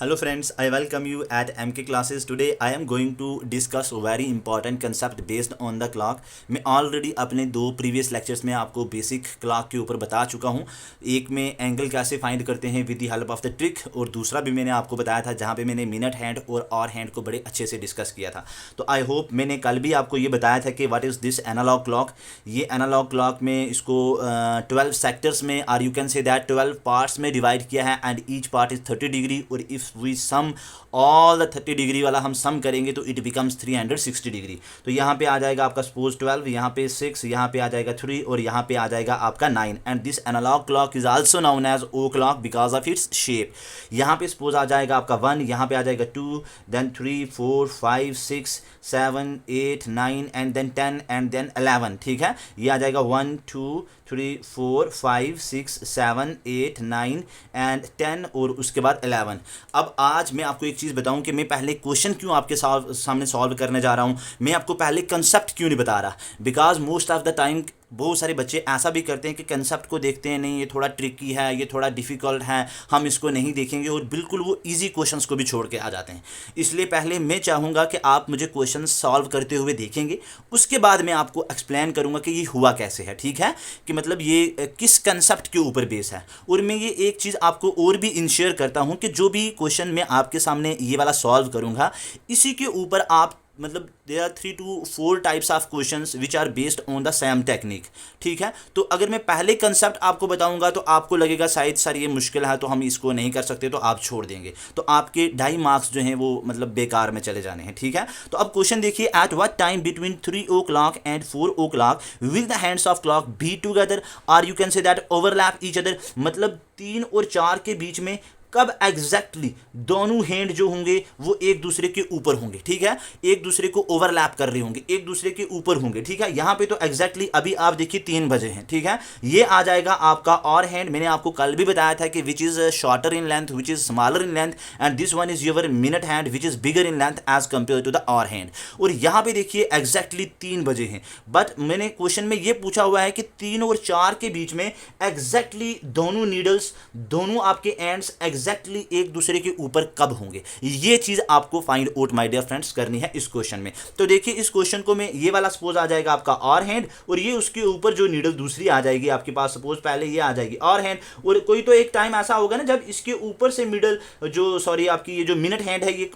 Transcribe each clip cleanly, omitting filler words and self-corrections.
Hello friends, I welcome you at MK classes. Today I am going to discuss a very important concept based on the clock. मैं already अपने दो previous lectures में आपको basic clock के ऊपर बता चुका हूँ। एक में एंगल कैसे फाइंड करते हैं with the help of the trick, और दूसरा भी मैंने आपको बताया था जहाँ पे मैंने मिनट हैंड और आवर हैंड को बड़े अच्छे से डिस्कस किया था। तो आई होप मैंने कल भी आपको ये बताया था कि what is this analogue clock. ये एनालॉग क्लॉक में इसको 12 सेक्टर्स में और you can say that 12 parts में डिवाइड किया है and each part is 30 degree, और if we sum all the 30 degree वाला हम सम करेंगे तो इट बिकम्स 360 डिग्री। तो यहाँ पे आ जाएगा आपका सपोज 12, यहाँ पे 6, यहाँ पे आ जाएगा 3 और यहाँ पे आ जाएगा आपका 9। And this analogue clock is also known as O clock because of its shape. यहाँ पे सपोज आ जाएगा आपका 1, यहाँ पे आ जाएगा 2, then 3, 4, 5, 6, 7, 8, 9 and then 10 and then 11। ठीक है, ये आ जाएगा 1, 2, 3, 4, 5, 6, 7, 8, 9 एंड 10 और उसके बाद 11। अब आज मैं आपको एक चीज़ बताऊं कि मैं पहले क्वेश्चन क्यों आपके सामने सॉल्व करने जा रहा हूं। मैं आपको पहले कंसेप्ट क्यों नहीं बता रहा, because most of the time बहुत सारे बच्चे ऐसा भी करते हैं कि कंसेप्ट को देखते हैं, नहीं ये थोड़ा ट्रिकी है, ये थोड़ा डिफ़िकल्ट है, हम इसको नहीं देखेंगे, और बिल्कुल वो इजी क्वेश्चंस को भी छोड़ के आ जाते हैं। इसलिए पहले मैं चाहूँगा कि आप मुझे क्वेश्चन सॉल्व करते हुए देखेंगे, उसके बाद मैं आपको एक्सप्लेन करूँगा कि ये हुआ कैसे है। ठीक है, कि मतलब ये किस कंसेप्ट के ऊपर बेस है। और मैं ये एक चीज़ आपको और भी इंश्योर करता हूँ कि जो भी क्वेश्चन मैं आपके सामने ये वाला सॉल्व करूँगा, इसी के ऊपर आप मतलब there are 3 to 4 types of questions which are based on the same technique. ठीक है, तो अगर मैं पहले कंसेप्ट आपको बताऊंगा तो आपको लगेगा शायद सर ये मुश्किल है तो हम इसको नहीं कर सकते, तो आप छोड़ देंगे, तो आपके 2.5 मार्क्स जो हैं वो मतलब बेकार में चले जाने हैं। ठीक है, तो अब क्वेश्चन देखिए, at what time between 3 o'clock and 4 o'clock will the hands of clock be together और you can say that overlap each other. मतलब 3 और 4 के बीच में कब एग्जैक्टली दोनों हैंड जो होंगे वो एक दूसरे के ऊपर होंगे। ठीक है, एक दूसरे को ओवरलैप कर रहे होंगे, एक दूसरे के ऊपर होंगे। ठीक है, यहाँ पे तो एग्जैक्टली अभी आप देखिए 3 बजे हैं। ठीक है, ये आ जाएगा आपका और हैंड। मैंने आपको कल भी बताया था कि which is shorter in length, which is smaller in length, and this one is your minute hand which is bigger in length as compare to the और हैंड। और यहाँ पे देखिए एग्जैक्टली 3 बजे हैं, बट मैंने क्वेश्चन में ये पूछा हुआ है कि 3 और 4 के बीच में एग्जैक्टली दोनों नीडल्स, दोनों आपके एंड्स एग्जैक्टली एक दूसरे के ऊपर कब होंगे। ये चीज आपको find out my dear friends करनी है इस क्वेश्चन में। तो देखिए इस क्वेश्चन को मैं ये वाला सपोज आ जाएगा आपका और हैंड, और ये उसके ऊपर जो नीडल दूसरी आ जाएगी आपके पास, सपोज पहले ये आ जाएगी और हैंड, और कोई तो एक टाइम ऐसा होगा ना जब इसके ऊपर से मिडल जो सॉरी आपकी ये जो मिनट हैंड है ये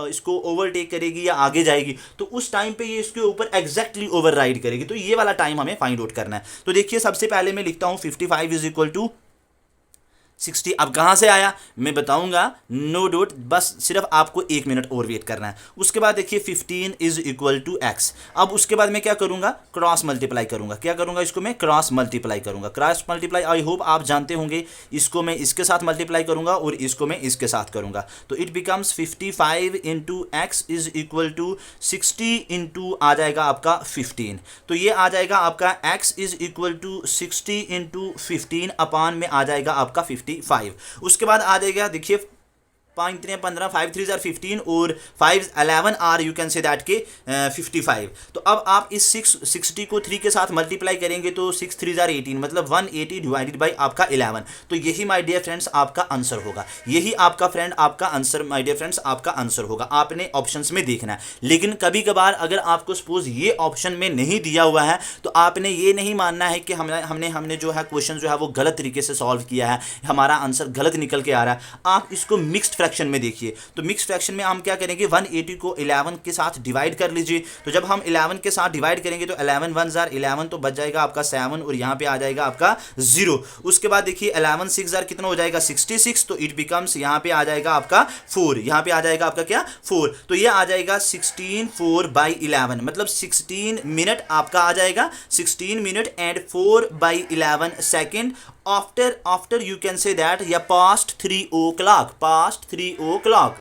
इसको ओवरटेक करेगी या आगे जाएगी, तो उस टाइम पे ये इसके ऊपर एग्जैक्टली ओवरराइड करेगी। तो ये वाला टाइम हमें फाइंड आउट करना है। तो देखिए सबसे पहले मैं लिखता हूं 55 इज इक्वल टू 60। अब कहाँ से आया मैं बताऊंगा, नो डाउट, बस सिर्फ आपको 1 मिनट और वेट करना है। उसके बाद देखिए 15 इज इक्वल टू एक्स। अब उसके बाद मैं क्या करूंगा, क्रॉस मल्टीप्लाई करूंगा। क्या करूंगा, इसको मैं क्रॉस मल्टीप्लाई करूंगा। क्रॉस मल्टीप्लाई आई होप आप जानते होंगे, इसको मैं इसके साथ मल्टीप्लाई करूंगा और इसको मैं इसके साथ करूंगा, तो it becomes 55 into x is equal to 60 into आ जाएगा आपका 15। तो ये आ जाएगा आपका x is equal to 60 into 15 upon में आ जाएगा आपका 55। उसके बाद आ जाएगा देखिए 5 3 15, 5 3 आर 15 और 5 11 are you can say that के 55। तो अब आप इस 60 को 3 के साथ मल्टीप्लाई करेंगे तो 6 3 आर 18, मतलब 180 डिवाइडेड बाई आपका 11। तो यही माय डियर फ्रेंड्स आपका आंसर होगा, यही आपका फ्रेंड आपका आंसर माय डियर फ्रेंड्स आपका आंसर होगा। आपने ऑप्शंस में देखना है, लेकिन कभी कभार अगर आपको सपोज ये ऑप्शन में नहीं दिया हुआ है तो आपने ये नहीं मानना है कि हमने जो है क्वेश्चन जो है वो गलत तरीके से सॉल्व किया है, हमारा आंसर गलत निकल के आ रहा है। आप इसको मिक्स्ड फ्रैक्शन में देखिए, तो मिक्स फ्रैक्शन में हम क्या करेंगे, 180 को 11 के साथ डिवाइड कर लीजिए। तो जब हम 11 के साथ डिवाइड करेंगे तो 11 1 जार 11, तो बच जाएगा आपका 7 और यहाँ पे आ जाएगा आपका 0। उसके बाद देखिए 11 6 जार कितना हो जाएगा 66, तो इट बिकम्स यहाँ पे आ जाएगा आपका 4, यहाँ पे आ जाएगा आपका क्या 4। तो ये आ जाएगा 16 4 बाई 11, मतलब 16 मिनट आपका आ जाएगा, 16 minute and 4 by 11 second after you can say that या पास्ट 3 o'clock, पास्ट 3 o'clock।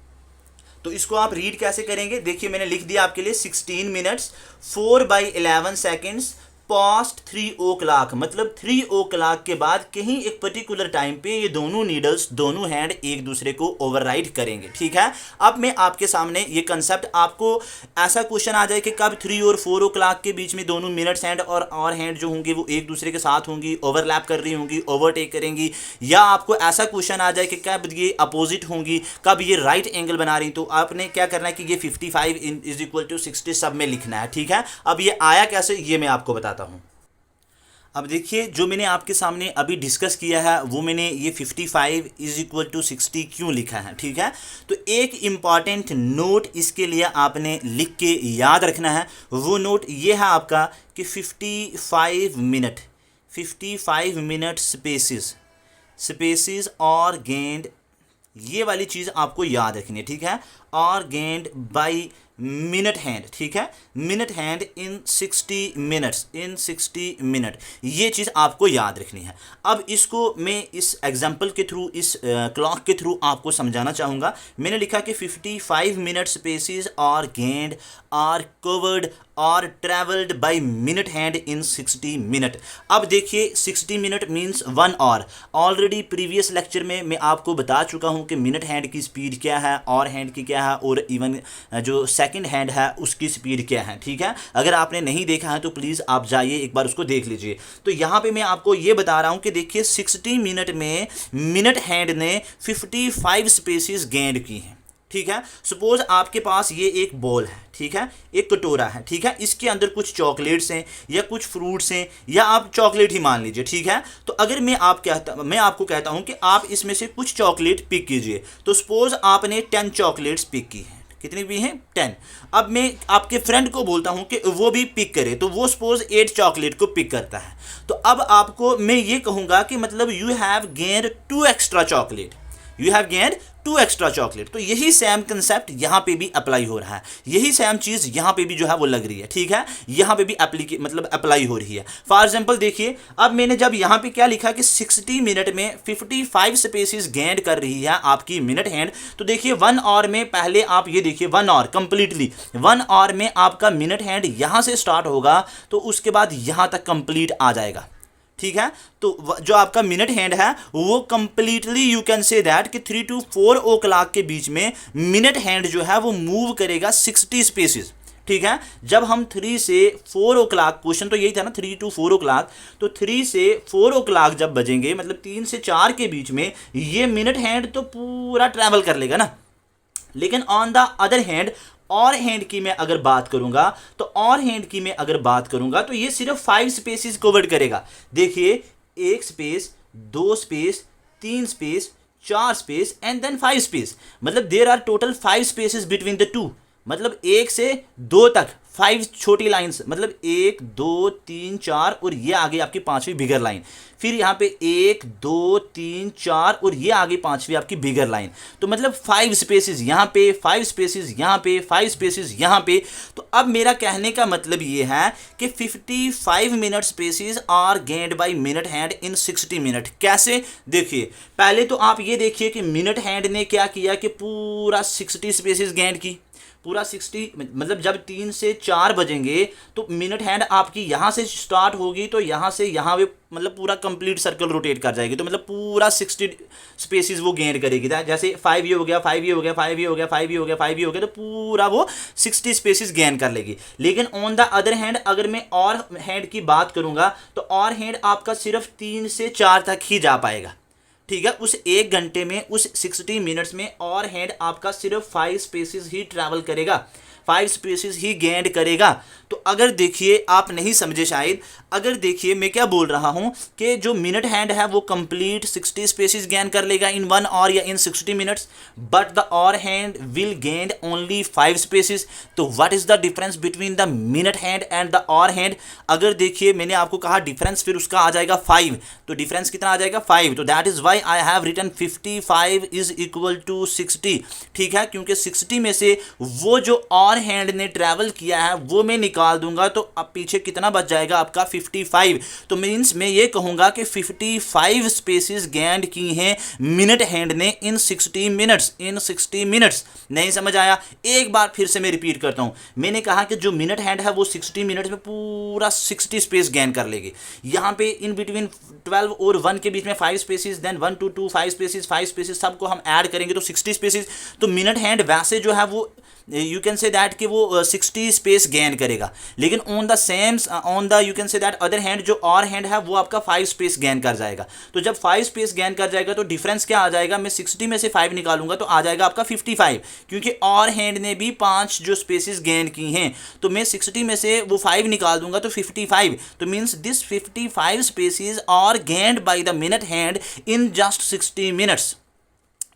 तो इसको आप रीड कैसे करेंगे, देखिए मैंने लिख दिया आपके लिए 16 minutes 4 by 11 seconds past 3 o'clock, मतलब 3 o'clock के बाद कहीं एक पर्टिकुलर टाइम पे ये दोनों नीडल्स, दोनों हैंड एक दूसरे को ओवरराइड करेंगे। ठीक है, अब मैं आपके सामने ये कंसेप्ट, आपको ऐसा क्वेश्चन आ जाए कि कब 3 और 4 o'clock के बीच में दोनों मिनट्स हैंड और हैंड जो होंगी वो एक दूसरे के साथ होंगी, ओवरलैप कर रही होंगी, ओवरटेक करेंगी, या आपको ऐसा क्वेश्चन आ जाए कि कब ये अपोजिट होंगी, कब ये राइट एंगल बना रही, तो आपने क्या करना है कि ये 55 इज इक्वल टू 60 सब में लिखना है। ठीक है, अब ये आया कैसे ये मैं आपको बताता हूं। अब देखिए, जो मैंने आपके सामने अभी डिस्कस किया है वो मैंने ये 55 इज इक्वल टू 60 क्यों लिखा है। ठीक है, तो एक इम्पॉर्टेंट नोट इसके लिए आपने लिख के याद रखना है। वो नोट ये है आपका कि 55 मिनट स्पेसिस और गेंड, ये वाली चीज़ आपको याद रखनी है। ठीक है, और गेंड बाई मिनट हैंड। ठीक है, मिनट हैंड इन 60 मिनट, ये चीज़ आपको याद रखनी है। अब इसको मैं इस एग्जांपल के थ्रू, इस क्लॉक के थ्रू आपको समझाना चाहूँगा। मैंने लिखा कि 55 मिनट स्पेसिस और गेंड आर कवर्ड और travelled by minute hand in 60 minute. अब देखिए, 60 minute means 1 hour. Already previous lecture में मैं आपको बता चुका हूँ कि मिनट हैंड की स्पीड क्या है और हैंड की क्या है, और इवन जो सेकंड हैंड है उसकी स्पीड क्या है। ठीक है, अगर आपने नहीं देखा है तो प्लीज़ आप जाइए एक बार उसको देख लीजिए। तो यहाँ पे मैं आपको ये बता रहा हूँ कि देखिए 60 मिनट में मिनट हैंड ने 55 स्पेसिस गेंड की हैं। ठीक है, सपोज आपके पास ये एक बॉल है, ठीक है, एक कटोरा है, ठीक है, इसके अंदर कुछ चॉकलेट्स हैं या कुछ फ्रूट्स हैं, या आप चॉकलेट ही मान लीजिए। ठीक है, तो अगर मैं आपको कहता हूं कि आप इसमें से कुछ चॉकलेट पिक कीजिए, तो सपोज आपने 10 चॉकलेट्स पिक की हैं। कितनी भी हैं? 10। अब मैं आपके फ्रेंड को बोलता हूं कि वो भी पिक करे, तो वो सपोज 8 चॉकलेट को पिक करता है। तो अब आपको मैं ये कहूँगा कि मतलब you have gained 2 extra chocolate, तो यही सेम कंसेप्ट यहाँ पे भी अप्लाई हो रहा है, यही सेम चीज़ यहाँ पे भी जो है वो लग रही है। ठीक है, यहाँ पे भी अप्लाई हो रही है। फॉर एग्जांपल देखिए, अब मैंने जब यहाँ पे क्या लिखा कि 60 मिनट में 55 स्पेसिस गेंड कर रही है आपकी मिनट हैंड, तो देखिए 1 आवर में, पहले आप ये देखिए 1 आवर कंप्लीटली, 1 आवर में आपका मिनट हैंड यहाँ से स्टार्ट होगा तो उसके बाद यहाँ तक कंप्लीट आ जाएगा। ठीक है, तो जो आपका मिनट हैंड है वो completely you can say that कि 3 to 4 o'clock के बीच में मिनट हैंड जो है वो मूव करेगा 60 स्पेसिस। ठीक है, जब हम 3 से 4 o'clock, क्वेश्चन तो यही था ना 3 to 4 o'clock, तो 3 से 4 o'clock जब बजेंगे, मतलब 3 से 4 के बीच में ये मिनट हैंड तो पूरा ट्रैवल कर लेगा ना। लेकिन ऑन द अदर हैंड, और हैंड की मैं अगर बात करूंगा तो ये सिर्फ 5 स्पेसिस कवर्ड करेगा। देखिए, 1 space, 2 space, 3 space, 4 space and then 5 space, मतलब there are total 5 spaces between the two, मतलब 1 से 2 तक 5 छोटी लाइंस, मतलब 1 2 3 4 और ये आगे आपकी 5वीं बिगर लाइन, फिर यहाँ पे 1 2 3 4 और ये आगे 5वीं आपकी बिगर लाइन, तो मतलब 5 स्पेसिस यहाँ पे, 5 स्पेसिस यहाँ पे, 5 स्पेसिस यहाँ पे। तो अब मेरा कहने का मतलब ये है कि 55 minute spaces are gained by minute hand in 60 minute. कैसे? देखिए, पहले तो आप ये देखिए कि मिनट हैंड ने क्या किया कि पूरा 60 स्पेसिस गेन्ड की, पूरा 60, मतलब जब 3 से 4 बजेंगे तो मिनट हैंड आपकी यहाँ से स्टार्ट होगी, तो यहाँ से यहाँ पे मतलब पूरा कंप्लीट सर्कल रोटेट कर जाएगी, तो मतलब पूरा 60 स्पेसिस वो गेन करेगी। जैसे 5 ये हो गया, 5 ये हो गया, 5 ये हो गया, 5 ये हो गया, 5 ये हो गया, तो पूरा वो 60 स्पेसिस गेन कर लेगी। लेकिन ऑन द अदर हैंड अगर मैं और हैंड की बात करूँगा तो और हैंड आपका सिर्फ 3 से 4 तक ही जा पाएगा। ठीक है, उस 1 घंटे में, उस 60 मिनट्स में और हैंड आपका सिर्फ 5 स्पेसिस ही ट्रैवल करेगा, 5 स्पेसिस ही गेंड करेगा। तो अगर देखिए, आप नहीं समझे शायद, अगर देखिए मैं क्या बोल रहा हूं कि जो मिनट हैंड है वो कंप्लीट 60 स्पेसिस गेन कर लेगा इन 1 आवर या इन 60 मिनट्स, बट द और hand will gain only 5 spaces. तो what is the difference between the minute hand and the और हैंड? अगर देखिए, मैंने आपको कहा डिफरेंस, फिर उसका आ जाएगा 5, तो डिफरेंस कितना आ जाएगा? 5। तो that is why I have written 55 is equal to 60। ठीक है, क्योंकि 60 में से वो जो और और हैंड ने ट्रैवल किया है वो मैं निकाल दूंगा, तो अब पीछे कितना बच जाएगा आपका 55। तो मीन्स मैं ये कहूँगा कि 55 स्पेसिस गेंड की हैं मिनट हैंड ने इन 60 मिनट्स। नहीं समझ आया? एक बार फिर से मैं रिपीट करता हूँ। मैंने कहा कि जो मिनट हैंड है वो 60 मिनट्स में पूरा 60 स्पेस गेन कर लेगी। यहाँ पे इन बिटवीन 12 और 1 के बीच में 5 स्पेसिस, देन 1 to 2 5 स्पेसिस सबको हम ऐड करेंगे तो 60 स्पेसिस। तो मिनट हैंड वैसे जो है वो यू कैन से दैट कि वो 60 स्पेस गेन करेगा, लेकिन on the you can say that other hand जो और हैंड है वो आपका 5 स्पेस गेन कर जाएगा। तो जब 5 स्पेस गेन कर जाएगा तो डिफरेंस क्या आ जाएगा, मैं 60 में से 5 निकालूंगा तो आ जाएगा आपका 55, क्योंकि और हैंड ने भी 5 जो स्पेसिस गेन की हैं। तो मैं 60 में से वो 5 निकाल दूंगा तो 55। तो means this 55 spaces are gained by the minute hand in just 60 minutes.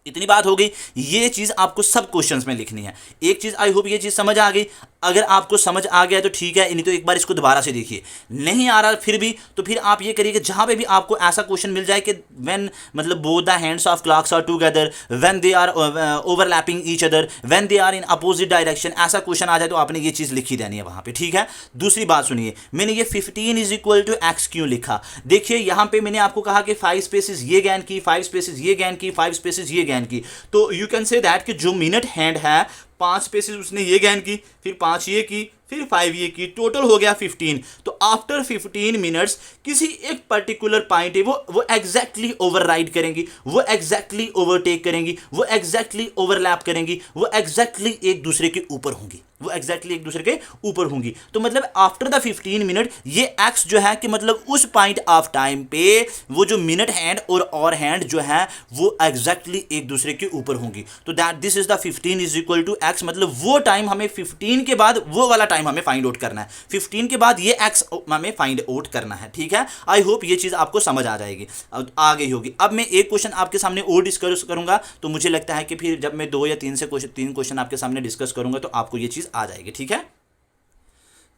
इतनी बात हो गई। ये चीज़ आपको सब क्वेश्चंस में लिखनी है। एक चीज़ आई होप ये चीज़ समझ आ गई। अगर आपको समझ आ गया तो ठीक है, नहीं तो एक बार इसको दोबारा से देखिए। नहीं आ रहा फिर भी तो फिर आप ये करिए कि जहाँ पे भी आपको ऐसा क्वेश्चन मिल जाए कि व्हेन मतलब both the hands of clocks are together, when they are overlapping each other, when they are in opposite direction, ऐसा क्वेश्चन आ जाए तो आपने ये चीज़ लिखी देनी है वहाँ पे, ठीक है। दूसरी बात सुनिए, मैंने ये 15 इज इक्वल टू एक्स क्यों लिखा। देखिए यहाँ पे मैंने आपको कहा कि 5 स्पेसिस ये गेन की, 5 स्पेसिस ये गेन की, 5 स्पेसिस ये गेन की। तो यू कैन से दैट कि जो मिनट हैंड है 5 स्पेसिस उसने ये गेन की, फिर 5 ये की, फिर 5 ये की, टोटल हो गया 15। तो आफ्टर 15 मिनट्स किसी एक पर्टिकुलर पॉइंट है वो एग्जैक्टली ओवरराइड करेंगी, वो एग्जैक्टली ओवरटेक करेंगी, वो एग्जैक्टली ओवरलैप करेंगी, वो एग्जैक्टली एक दूसरे के ऊपर होंगी, वो एग्जैक्टली एक दूसरे के ऊपर होंगी। तो मतलब आफ्टर द 15 मिनट ये एक्स जो है कि मतलब उस पॉइंट ऑफ टाइम पे वो जो मिनट हैंड और हैंड जो है वो एग्जैक्टली एक दूसरे के ऊपर होंगी। तो that this is the 15 is equal to X. मतलब वो टाइम हमें 15 के बाद वो वाला टाइम हमें फाइंड आउट करना है, 15 के बाद ये एक्स हमें फाइंड आउट करना है, ठीक है। आई होप ये चीज आपको समझ आ जाएगी, आ गई होगी। अब मैं एक क्वेश्चन आपके सामने और डिस्कस करूंगा, तो मुझे लगता है कि फिर जब मैं 2 या 3 क्वेश्चन आपके सामने डिस्कस करूंगा तो आपको ये चीज आ जाएगी, ठीक है।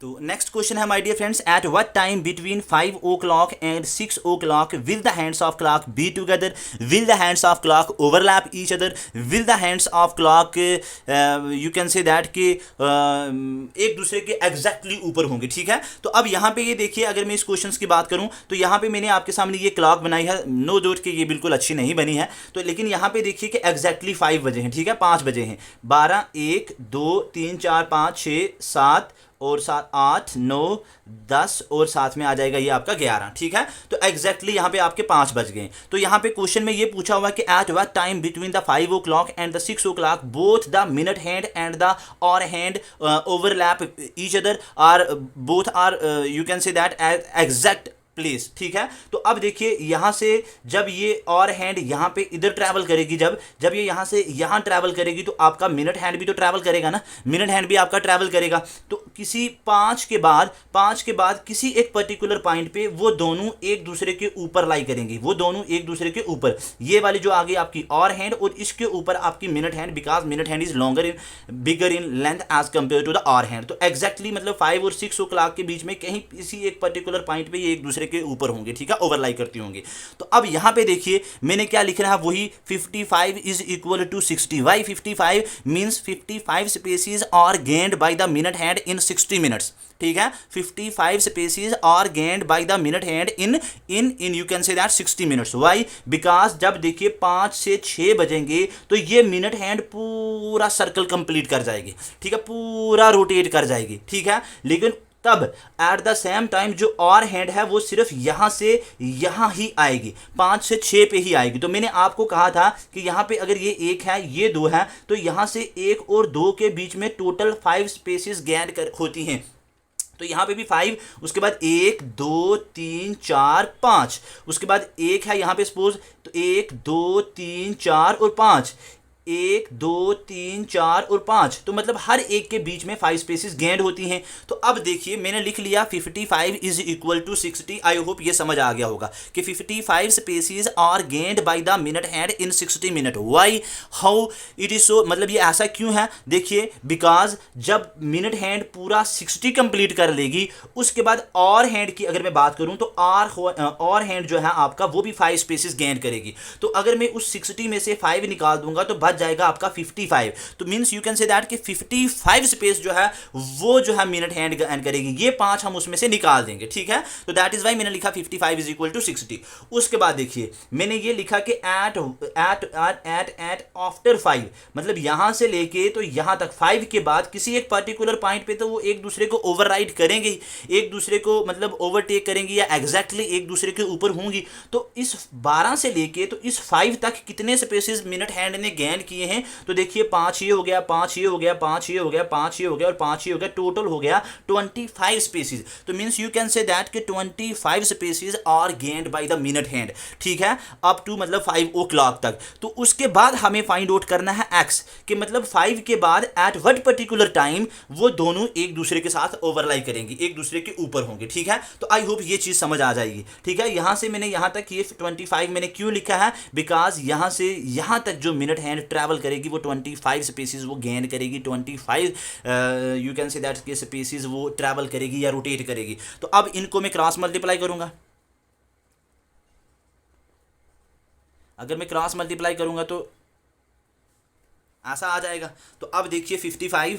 तो नेक्स्ट क्वेश्चन है my dear friends, at what time between 5 o'clock and 6 o'clock will the hands of clock be together, will the hands of clock overlap each other, will the hands of clock you can say that कि एक दूसरे के exactly ऊपर होंगे, ठीक है। तो अब यहाँ पे ये देखिए, अगर मैं इस क्वेश्चन की बात करूँ तो यहाँ पे मैंने आपके सामने ये क्लॉक बनाई है, नो डाउट कि ये बिल्कुल अच्छी नहीं बनी है, तो लेकिन यहाँ पे देखिए कि एग्जैक्टली 5 बजे हैं, ठीक है, 5 बजे हैं, 12 1 2 3 4 5 6 7 और 7 8 9 10 और साथ में आ जाएगा ये आपका 11, ठीक है। तो एग्जैक्टली यहाँ पे आपके 5 बज गए। तो यहाँ पे क्वेश्चन में ये पूछा हुआ कि at what time between the 5 o'clock and the 6 o'clock both the minute hand and the और hand overlap each other are both are you can say that exact place, ठीक है। तो अब देखिए यहाँ से जब ये और हैंड यहाँ पे इधर ट्रैवल करेगी, जब ये यहाँ से यहाँ ट्रैवल करेगी तो आपका मिनट हैंड भी तो ट्रैवल करेगा ना, मिनट हैंड भी आपका ट्रैवल करेगा। तो किसी 5 के बाद किसी एक पर्टिकुलर पॉइंट पे वो दोनों एक दूसरे के ऊपर लाई करेंगी, वो दोनों एक दूसरे के ऊपर, ये वाली जो आगे आपकी और हैंड और इसके ऊपर आपकी minute hand, because minute hand is longer in bigger in length as compare to the और हैंड। तो एग्जैक्टली मतलब 5 और 6 o'clock के बीच में कहीं किसी एक पर्टिकुलर पॉइंट पे ये एक दूसरे के ऊपर होंगे, ठीक है, ओवरलाई करती होंगी। तो अब यहां पे देखिए मैंने क्या लिख रहा है, वही 55 is equal to 60। Why 55 means 55 spaces are gained by the minute hand in 60 minutes, ठीक है। 55 spaces are gained by the minute hand in you can say that 60 minutes. Why because जब देखिए 5 से 6 बजेंगे तो ये मिनट हैंड पूरा circle complete कर जाएगी, ठीक है, पूरा रोटेट कर जाएगी, ठीक है। लेकिन तब एट द सेम टाइम जो और हैंड है वो सिर्फ यहां से यहां ही आएगी, 5 से 6 पे ही आएगी। तो मैंने आपको कहा था कि यहां पे अगर ये 1 है ये 2 है तो यहां से 1 और 2 के बीच में टोटल 5 स्पेसिस गेन होती हैं। तो यहाँ पे भी 5, उसके बाद 1 2 3 4 5, उसके बाद 1 है यहाँ पे सपोज, तो 1 2 3 4 और 5, 1 2 3 4 और 5, तो मतलब हर एक के बीच में 5 स्पेसिस गेंड होती हैं। तो अब देखिए मैंने लिख लिया 55 is equal to 60। I hope ये समझ आ गया होगा कि 55 spaces are gained by the minute hand in 60 minute. Why how it is so, मतलब ये ऐसा क्यों है, देखिए बिकॉज जब मिनट हैंड पूरा 60 कंप्लीट कर लेगी उसके बाद और हैंड की अगर मैं बात करूं तो और हैंड जो है आपका वो भी 5 स्पेसिस गेंड करेगी। तो अगर मैं उस 60 में से 5 निकाल दूंगा तो बच बच जाएगा आपका 55। तो means you can say that कि 55 स्पेस जो है वो जो है मिनट हैंड करेगी, ये 5 हम उसमें से निकाल देंगे, ठीक है। तो दैट इज वाई मैंने लिखा 55 इज इक्वल टू 60। उसके बाद देखिए मैंने ये लिखा कि at at at at after 5, मतलब यहां से लेके तो यहां तक 5 के बाद किसी एक पर्टिकुलर पॉइंट पे तो वो एक दूसरे को ओवरराइड करेंगे, एक दूसरे को मतलब ओवरटेक करेंगी या एग्जैक्टली एक दूसरे के ऊपर होंगी। तो इस 12 से लेके तो इस 5 तक कितने स्पेसेस मिनट हैंड ने गेन किए हैं? तो देखिए 5 ये हो गया, 5 ये हो गया, 5 ये हो गया, 5 ये हो गया और 5 ये हो गया, टोटल हो गया 25 स्पेसेस। तो means you can say that कि 25 spaces are gained by the minute hand, ठीक है, अप टू मतलब 5 o'clock तक। तो उसके बाद हमें फाइंड आउट करना है एक्स, कि मतलब 5 के बाद एट व्हाट पर्टिकुलर टाइम वो दोनों एक दूसरे के साथ ओवरलाई करेंगी, एक दूसरे के ऊपर होंगे, ठीक है। तो आई होप ये चीज समझ आ जाएगी, ठीक है। यहां से मैंने यहां तक ये 25 मैंने क्यों लिखा है, बिकॉज यहां से यहां तक जो मिनट हैंड ट्रैवल करेगी वो 25 स्पेसिस वो गेन करेगी, 25 यू कैन से दैट के स्पेसिस वो ट्रैवल करेगी या रोटेट करेगी। तो अब इनको मैं क्रॉस मल्टीप्लाई करूंगा, अगर मैं क्रॉस मल्टीप्लाई करूंगा तो ऐसा आ जाएगा। तो अब देखिए 55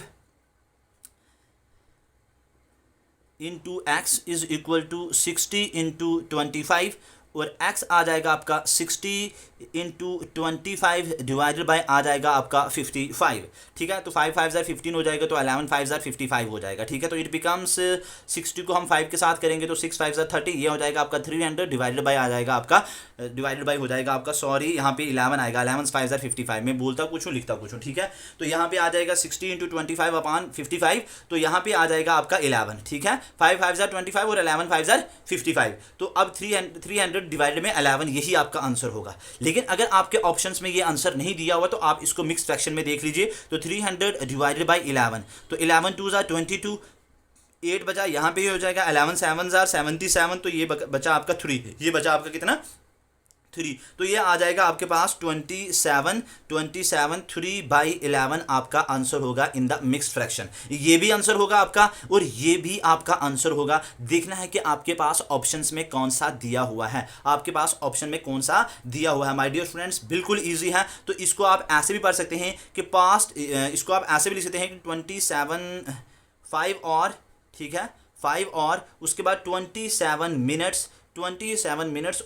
into x is equal to 60 into 25 और x आ जाएगा आपका 60 इंटू 25 डिवाइडेड बाय आ जाएगा आपका 55, ठीक है। तो 5 5 ज़ार 15 हो जाएगा, तो 11 5 ज़ार 55 हो जाएगा, ठीक है। तो इट बिकम्स 60 को हम 5 के साथ करेंगे तो 6 5 ज़ार 30, ये हो जाएगा आपका 300 डिवाइडेड बाय आ जाएगा आपका डिवाइडेड बाय हो जाएगा आपका, सॉरी यहाँ पे 11 आएगा, 11 5 ज़ार 55, मैं बोलता कुछ हूँ लिखता कुछ हूँ, ठीक है। तो यहाँ पे आ जाएगा 60 इंटू 25 अपॉन 55, तो यहाँ पे आ जाएगा आपका 11, ठीक है। 5 5 ज़ार 25 और 11 5 ज़ार 55। तो अब 300 डिवाइडेड में 11, यही आपका आंसर होगा। लेकिन अगर आपके ऑप्शंस में ये आंसर नहीं दिया हुआ तो आप इसको मिक्स फ्रैक्शन में देख लीजिए। तो 300 डिवाइडेड बाय 11, तो 11 2 ज़ार 22, 8 बचा, यहाँ पे हो जाएगा 11 7 ज़ार 77, तो ये बचा आपका 3, ये बचा आपका कितना 3, तो ये आ जाएगा आपके पास 27 3/11 आपका आंसर होगा इन द मिक्स फ्रैक्शन। ये भी आंसर होगा आपका और ये भी आपका आंसर होगा। देखना है कि आपके पास ऑप्शंस में कौन सा दिया हुआ है, आपके पास ऑप्शन में कौन सा दिया हुआ है। माय डियर स्टूडेंट्स, बिल्कुल ईजी है। तो इसको आप ऐसे भी पढ़ सकते हैं कि पास्ट, इसको आप ऐसे भी लिख सकते हैं कि 27 5 और, ठीक है, 5 और उसके बाद 27 मिनट्स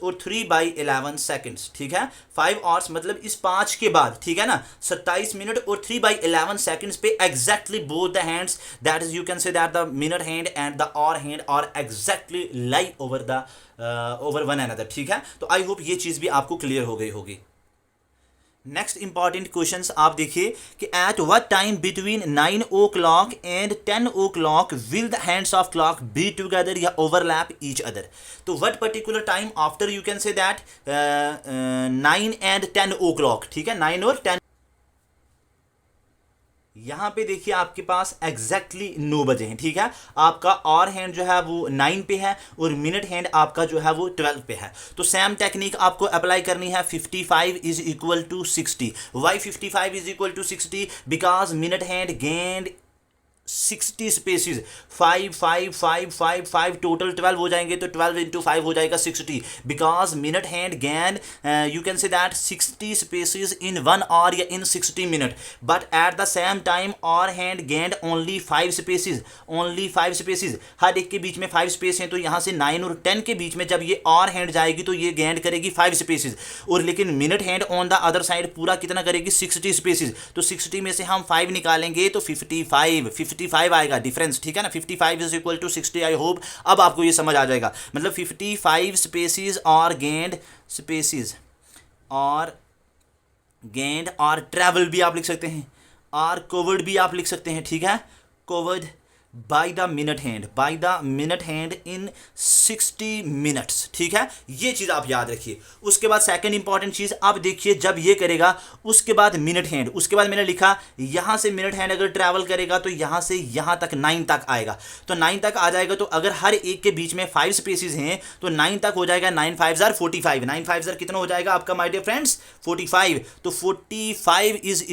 और 3/11 सेकेंड्स, ठीक है। 5 आवर्स मतलब इस 5 के बाद, ठीक है ना, 27 मिनट और 3/11 सेकेंड्स पे exactly both the hands, that is you can say that the minute hand and the hour hand are exactly lie over one another, ठीक है। तो आई होप ये चीज़ भी आपको क्लियर हो गई होगी। नेक्स्ट इंपॉर्टेंट क्वेश्चन आप देखिए कि at what time between 9 o'clock and 10 o'clock will the hands of clock be together या ओवरलैप ईच अदर। तो what particular time after you can say that 9 and 10 o'clock, ठीक है, 9 और 10, यहां पे देखिए आपके पास एग्जैक्टली 9 बजे हैं, ठीक है। आपका और हैंड जो है वो 9 पे है और मिनट हैंड आपका जो है वो 12 पे है। तो सेम टेक्निक आपको अप्लाई करनी है। 55 is equal to 60। Why 55 is equal to 60? Because minute hand gained 60 spaces, 5 5 5 5 5 total 12 हो जाएंगे, तो 12 इंटू 5 हो जाएगा 60। Because minute hand gain you can say that 60 spaces in 1 hour या in 60 minute, but at the same time hour hand gained only 5 spaces, only 5 spaces. हर एक के बीच में 5 स्पेस हैं, तो यहाँ से 9 और 10 के बीच में जब ये और हैंड जाएगी तो ये गैंड करेगी 5 स्पेसिस, और लेकिन minute hand on the other side पूरा कितना करेगी 60 स्पेसिस। तो 60 में से हम 5 निकालेंगे तो 55 आएगा डिफरेंस, ठीक है ना। 55 is equal to 60। I hope अब आपको ये समझ आ जाएगा। मतलब 55 स्पेसिस और गेंड स्पेसिस और गेंड और ट्रैवल भी आप लिख सकते हैं, और कवर्ड भी आप लिख सकते हैं, ठीक है, covered by the minute hand in 60 minutes, ठीक है। ये चीज़ आप याद रखिए। उसके बाद सेकंड इंपॉर्टेंट चीज़ अब देखिए, जब ये करेगा उसके बाद मिनट हैंड, उसके बाद मैंने लिखा यहाँ से मिनट हैंड अगर ट्रैवल करेगा तो यहाँ से यहाँ तक 9 तक आएगा, तो 9 तक आ जाएगा। तो अगर हर एक के बीच में 5 स्पेसिस हैं तो 9 तक हो जाएगा 9 5 ज़ार 45, 9 5 ज़ार कितना हो जाएगा आपका माय डियर फ्रेंड्स 45। तो 45 इज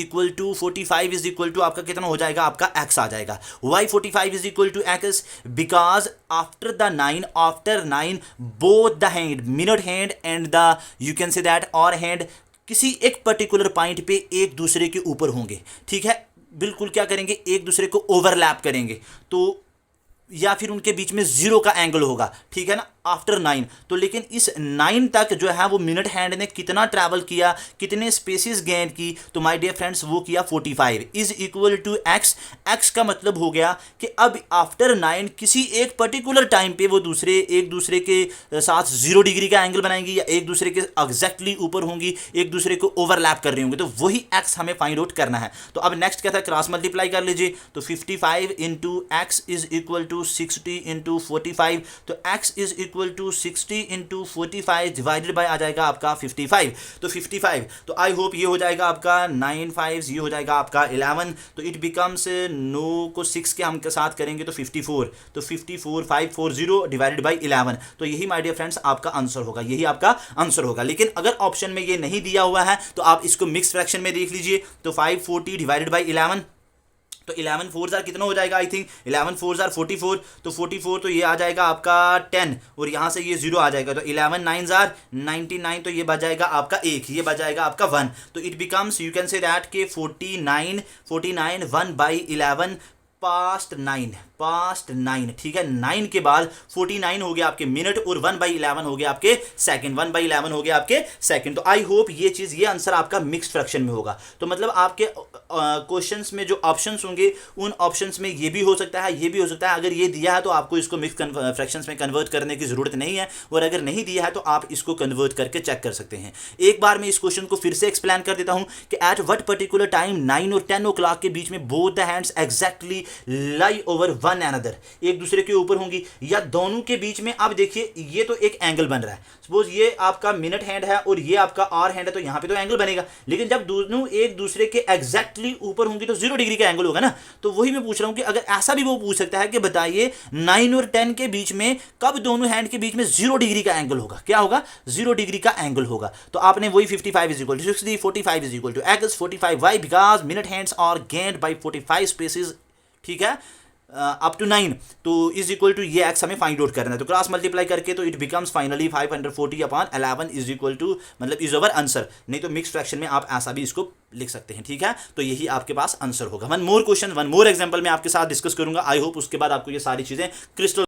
इक्वल टू आपका कितना हो जाएगा, आपका एक्स आ जाएगा। Why 45 is equal to x? Because after 9 both the hand, minute hand and the you can say that or hand किसी एक पर्टिकुलर पॉइंट पे एक दूसरे के ऊपर होंगे, ठीक है, बिल्कुल क्या करेंगे, एक दूसरे को ओवरलैप करेंगे, तो या फिर उनके बीच में जीरो का एंगल होगा, ठीक है ना, आफ्टर 9। तो लेकिन इस 9 तक जो है वो मिनट हैंड ने कितना ट्रैवल किया, कितने स्पेसिस गेन की, तो माय डियर फ्रेंड्स वो किया 45 is equal to x. X का मतलब हो गया कि अब आफ्टर 9 किसी एक पर्टिकुलर टाइम पे वो एक दूसरे के साथ 0 डिग्री का एंगल बनाएंगी या एक दूसरे के एग्जैक्टली ऊपर होंगी, एक दूसरे को ओवरलैप कर रहे होंगे, तो वही एक्स हमें फाइंड आउट करना है। तो अब नेक्स्ट क्या था, क्रॉस मल्टीप्लाई कर लीजिए, तो 55 into x is equal to 60 into 45, तो x is equal to 60 into 45 divided by आ जाएगा आपका 55। तो 55, तो आई होप ये हो जाएगा आपका 9 5, ये हो जाएगा आपका 11, तो इट बिकम्स 9 को 6 के हम के साथ करेंगे तो 54, तो 54 540 डिवाइडेड बाय 11, तो यही माय डियर फ्रेंड्स आपका आंसर होगा, यही आपका आंसर होगा। लेकिन अगर ऑप्शन में ये नहीं दिया हुआ है तो आप इसको मिक्स फ्रैक्शन में देख लीजिए, तो 540 डिवाइडेड बाय 11, तो 11 4 कितना हो जाएगा, आई थिंक 11 4 44, तो 44 तो ये आ जाएगा आपका 10 और यहाँ से ये 0 आ जाएगा, तो 11 9 99, तो ये बजाएगा आपका 1, ये बजाएगा आपका 1, तो it becomes you can say that के 49 1 बाई 11 पास्ट 9, ठीक है, 9 के बाद 49 हो गया आपके मिनट और 1/11 हो गया आपके सेकंड, 1/11 हो गया आपके सेकंड। तो आई होप ये आंसर आपका मिक्स फ्रैक्शन में होगा। तो मतलब आपके क्वेश्चंस में जो ऑप्शंस होंगे उन ऑप्शंस में ये भी हो सकता है, ये भी हो सकता है। अगर ये दिया है तो आपको इसको मिक्स फ्रैक्शंस में कन्वर्ट करने की जरूरत नहीं है, और अगर नहीं दिया है तो आप इसको कन्वर्ट करके चेक कर सकते हैं। एक बार मैं इस क्वेश्चन को फिर से एक्सप्लेन कर देता हूं कि एट व्हाट पर्टिकुलर टाइम 9 और 10 o'clock के बीच में both the hands exactly lie over one another, एक दूसरे के ऊपर होंगी या दोनों के बीच में। अब देखिए ये तो एक एंगल बन रहा है, सपोज ये आपका मिनट हैंड है और ये आपका आवर हैंड है, तो यहां पे तो एंगल बनेगा, लेकिन जब दोनों एक दूसरे के एग्जैक्टली ऊपर होंगे तो 0 डिग्री का एंगल होगा ना। तो वही मैं पूछ रहा हूं कि अगर ऐसा भी वो पूछ सकता है कि बताइए 9 और 10 के बीच में कब दोनों हैंड के बीच में 0 डिग्री का एंगल होगा, क्या होगा, 0 डिग्री का एंगल होगा। तो आपने वही 55 is equal to 60, 45 is equal to x 45 y, because minute hands are gained by 45 spaces, ठीक है, अप टू 9, तो इज इक्वल टू ये एक्स हमें फाइंड आउट करना है। तो क्रॉस मल्टीप्लाई करके तो it becomes finally 540 upon 11 is equal to, मतलब इज ओवर आंसर। नहीं तो मिक्स फ्रैक्शन में आप ऐसा भी इसको लिख सकते हैं, ठीक है। तो यही आपके पास आंसर होगा। One more question, one more example मैं आपके साथ डिस्कस करूंगा। आई होप उसके बाद आपको ये सारी चीजें क्रिस्टल